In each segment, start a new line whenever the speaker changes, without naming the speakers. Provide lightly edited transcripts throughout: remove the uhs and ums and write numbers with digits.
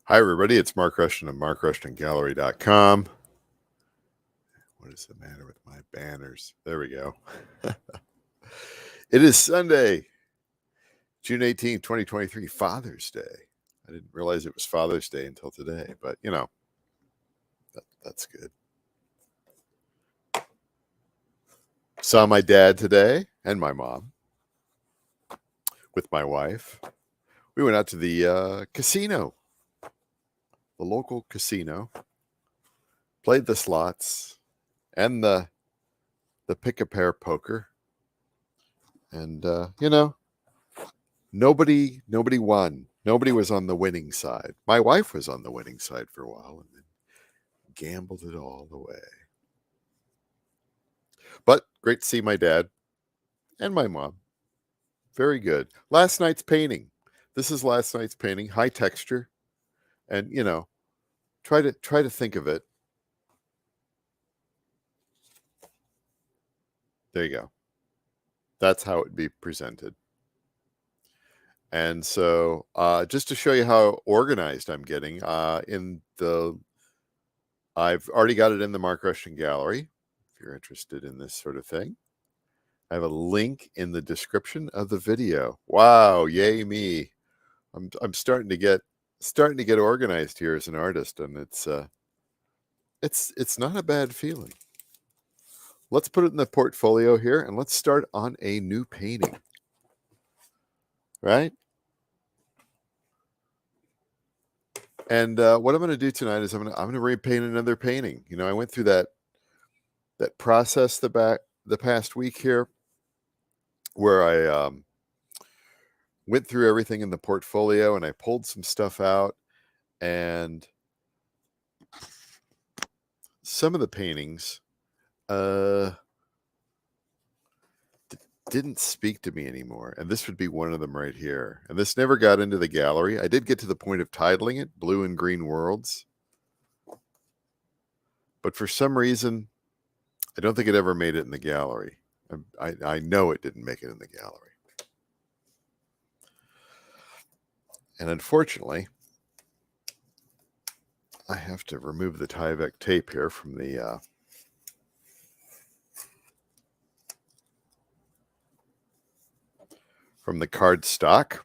Hi, everybody. It's Mark Rushton of markrushtongallery.com. What is the matter with my banners? There we go. It is Sunday, June 18th, 2023, Father's Day. I didn't realize it was Father's Day until today, but you know, that's good. Saw my dad today and my mom with my wife. We went out to the casino, the local casino, played the slots and the pick-a-pair poker. And, nobody won. Nobody was on the winning side. My wife was on the winning side for a while and then gambled it all away. But great to see my dad and my mom. Very good. Last night's painting. This is last night's painting, high texture. And, try to think of it. There you go. That's how it would be presented. And so just to show you how organized I'm getting, I've already got it in the Mark Rushton Gallery, if you're interested in this sort of thing. I have a link in the description of the video. Wow, yay me. I'm starting to get organized here as an artist, and it's not a bad feeling. Let's put it in the portfolio here, and let's start on a new painting. Right? And what I'm going to do tonight is I'm going to repaint another painting. I went through that process the past week here, where I went through everything in the portfolio and I pulled some stuff out, and some of the paintings didn't speak to me anymore, and this would be one of them right here. And this never got into the gallery. I did get to the point of titling it Blue and Green Worlds, but for some reason I don't think it ever made it in the gallery. I know it didn't make it in the gallery, and unfortunately I have to remove the Tyvek tape here from the cardstock.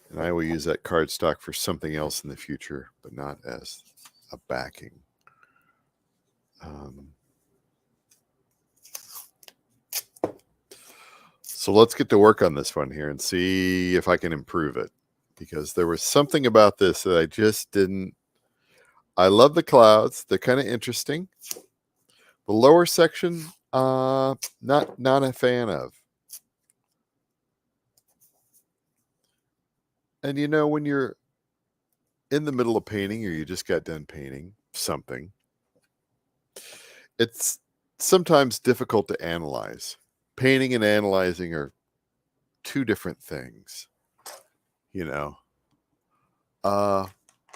And I will use that cardstock for something else in the future, but not as a backing. So let's get to work on this one here and see if I can improve it, because there was something about this that I just didn't. I love the clouds. They're kind of interesting. The lower section, not a fan of. And when you're in the middle of painting, or you just got done painting something, it's sometimes difficult to analyze. Painting and analyzing are two different things. What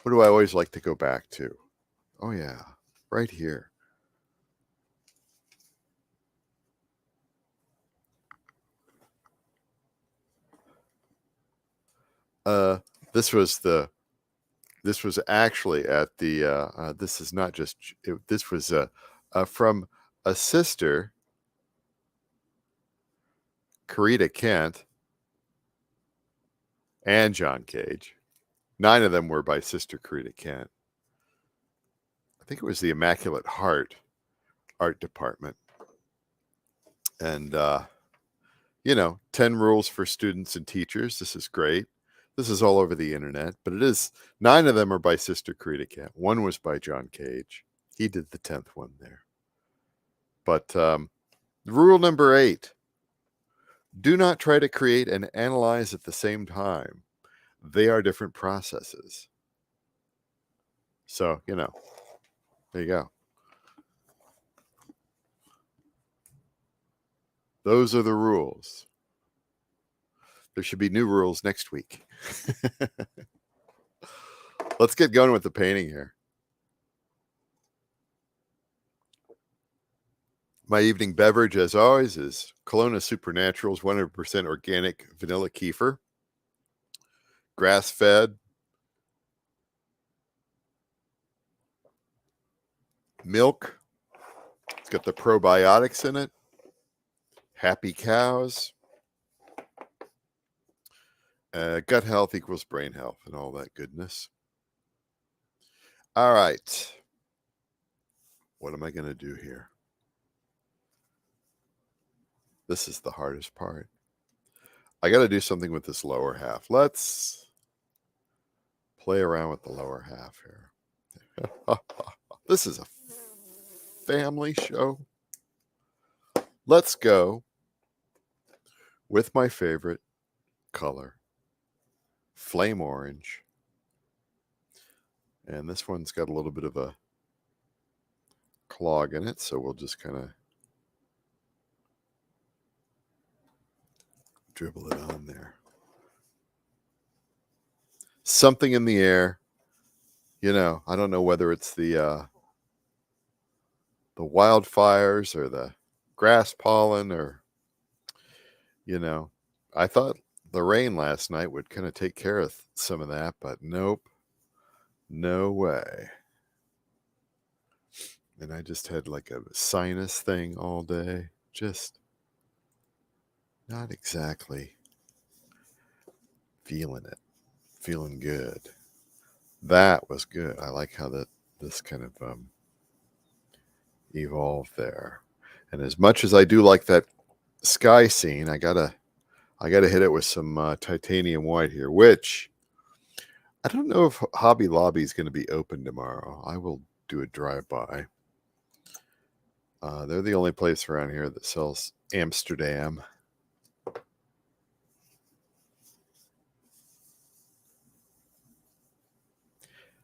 do I always like to go back to? Oh yeah, right here. This was actually at the this is not just this was from a sister, Karita Kent, and John Cage. 9 of them were by Sister Karita Kent. I think it was the Immaculate Heart art department. And 10 rules for students and teachers. This is great. This is all over the internet, but 9 of them are by Sister Karita Kent. 1 was by John Cage. He did the 10th one there. But rule number 8, do not try to create and analyze at the same time. They are different processes. So, there you go. Those are the rules. There should be new rules next week. Let's get going with the painting here. My evening beverage, as always, is Kelowna Supernatural's 100% organic vanilla kefir. Grass-fed, milk. It's got the probiotics in it. Happy cows. Gut health equals brain health and all that goodness. All right. What am I going to do here? This is the hardest part. I got to do something with this lower half. Let's play around with the lower half here. This is a family show. Let's go with my favorite color, flame orange. And this one's got a little bit of a clog in it, so we'll just kind of dribble it on there. Something in the air. You know, I don't know whether it's the wildfires or the grass pollen or, you know, I thought the rain last night would kind of take care of some of that, but nope, no way. And I just had like a sinus thing all day. Just not exactly feeling it, feeling good. That was good. I like how this kind of evolved there. And as much as I do like that sky scene, I gotta hit it with some titanium white here, which I don't know if Hobby Lobby is going to be open tomorrow. I will do a drive-by. They're the only place around here that sells Amsterdam.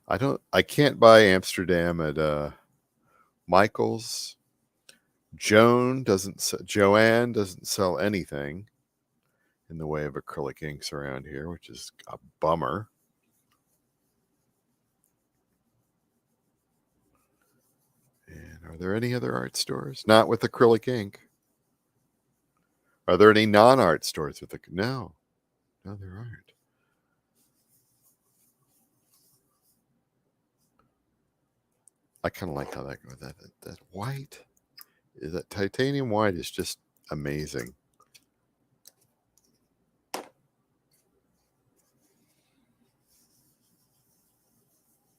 I can't buy Amsterdam at Michael's. Joanne doesn't sell anything in the way of acrylic inks around here, which is a bummer. And are there any other art stores? Not with acrylic ink. Are there any non-art stores with no, there aren't. I kind of like how that goes. That white, that titanium white is just amazing.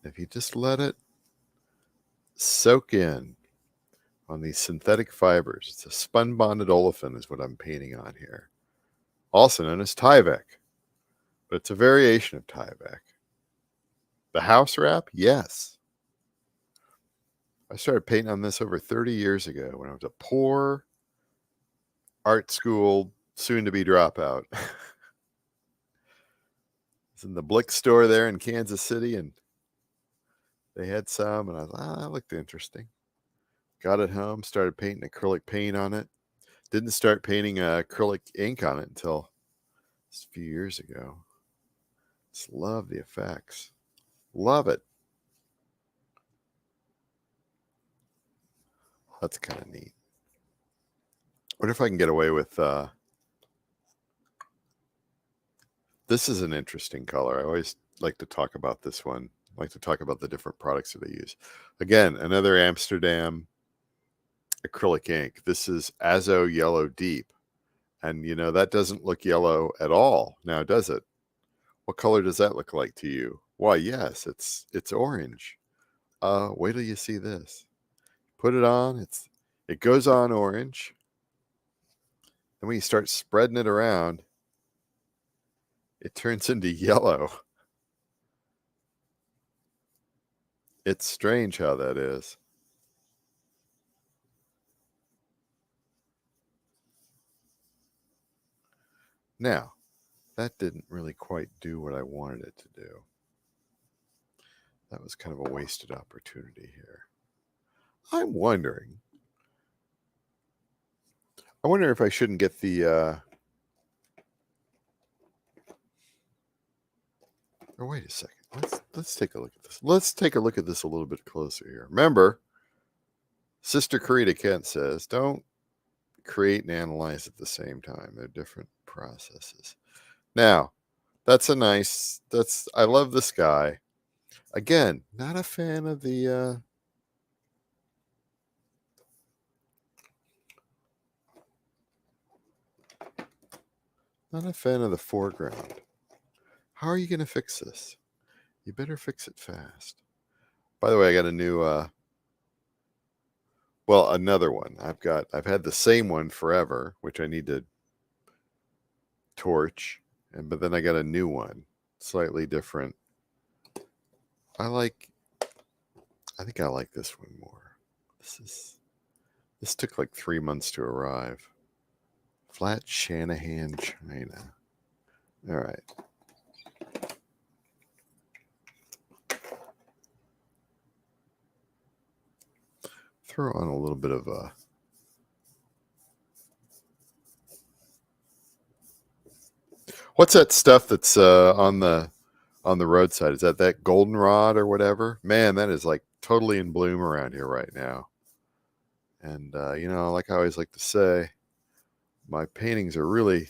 If you just let it soak in on these synthetic fibers, it's a spun bonded olefin is what I'm painting on here, also known as Tyvek, but it's a variation of Tyvek. The house wrap, yes. I started painting on this over 30 years ago when I was a poor art school, soon-to-be dropout. I was in the Blick store there in Kansas City, and they had some, and I thought, that looked interesting. Got it home, started painting acrylic paint on it. Didn't start painting acrylic ink on it until just a few years ago. Just love the effects. Love it. That's kind of neat. What if I can get away with this is an interesting color. I always like to talk about this one. I like to talk about the different products that I use. Again, another Amsterdam acrylic ink. This is Azo Yellow Deep. And, you know, that doesn't look yellow at all. Now, does it? What color does that look like to you? Why, yes, it's orange. Wait till you see this. Put it on. It goes on orange. And when you start spreading it around, it turns into yellow. It's strange how that is. Now, that didn't really quite do what I wanted it to do. That was kind of a wasted opportunity here. I'm wondering. I wonder if I shouldn't get the or wait a second. Let's take a look at this. Let's take a look at this a little bit closer here. Remember, Sister Karita Kent says, don't create and analyze at the same time. They're different processes. Now, I love this guy. Again, not a fan of the Not a fan of the foreground. How are you going to fix this? You better fix it fast. By the way, I got a new, another one. I've had the same one forever, which I need to torch, but then I got a new one, slightly different. I think I like this one more. This took like 3 months to arrive. Flat Shanahan China. All right. Throw on a little bit of what's that stuff that's on the roadside? Is that goldenrod or whatever? Man, that is like totally in bloom around here right now. And like I always like to say, my paintings are really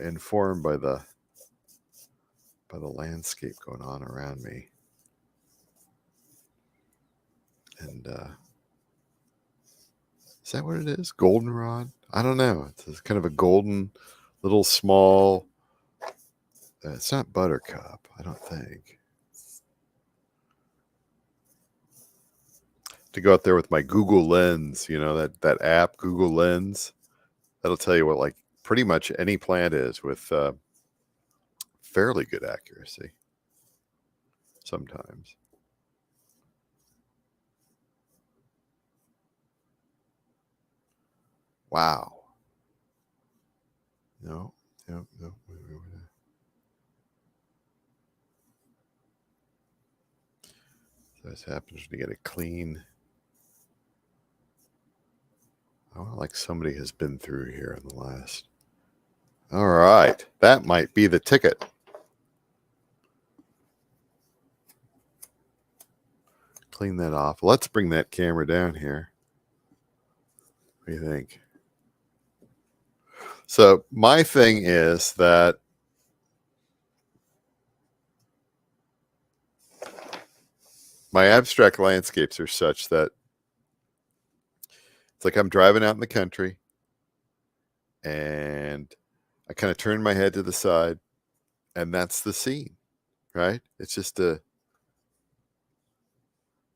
informed by the landscape going on around me. And is that what it is? Goldenrod? I don't know. It's kind of a golden, little small. It's not buttercup, I don't think. To go out there with my Google Lens, that app, Google Lens, that'll tell you what like pretty much any plant is with fairly good accuracy sometimes. Wow. No. So this happens to get it clean. Oh, like somebody has been through here in the last. All right. That might be the ticket. Clean that off. Let's bring that camera down here. What do you think? So my thing is that my abstract landscapes are such that it's like I'm driving out in the country and I kind of turn my head to the side and that's the scene, right? It's just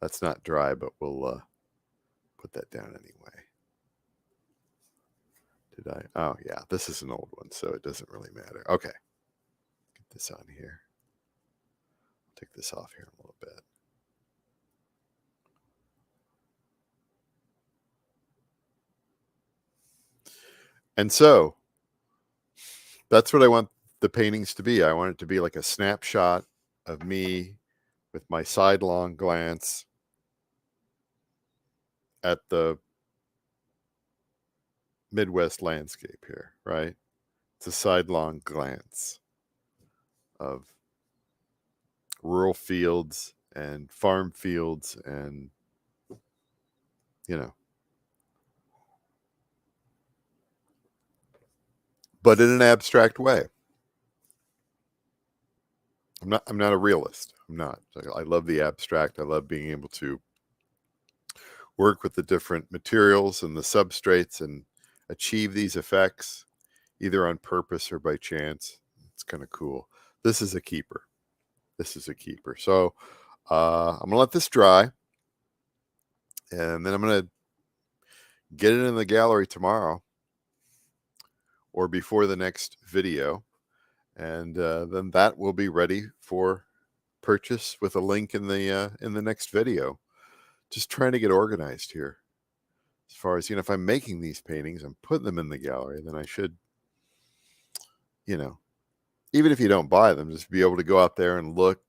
that's not dry, but we'll put that down anyway. Did I? Oh, yeah, this is an old one, so it doesn't really matter. Okay. Get this on here. Take this off here a little bit. And so that's what I want the paintings to be. I want it to be like a snapshot of me with my sidelong glance at the Midwest landscape here, right? It's a sidelong glance of rural fields and farm fields and, but in an abstract way. I'm not a realist. I'm not. I love the abstract. I love being able to work with the different materials and the substrates and achieve these effects either on purpose or by chance. It's kind of cool. This is a keeper. So I'm going to let this dry and then I'm going to get it in the gallery tomorrow or before the next video. And then that will be ready for purchase with a link in the next video. Just trying to get organized here. As far as, if I'm making these paintings, I'm putting them in the gallery, then I should, even if you don't buy them, just be able to go out there and look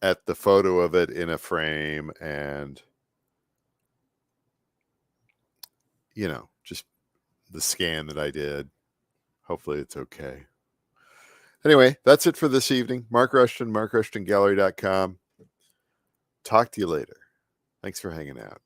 at the photo of it in a frame and, just the scan that I did. Hopefully it's okay. Anyway, that's it for this evening. Mark Rushton, markrushtongallery.com. Talk to you later. Thanks for hanging out.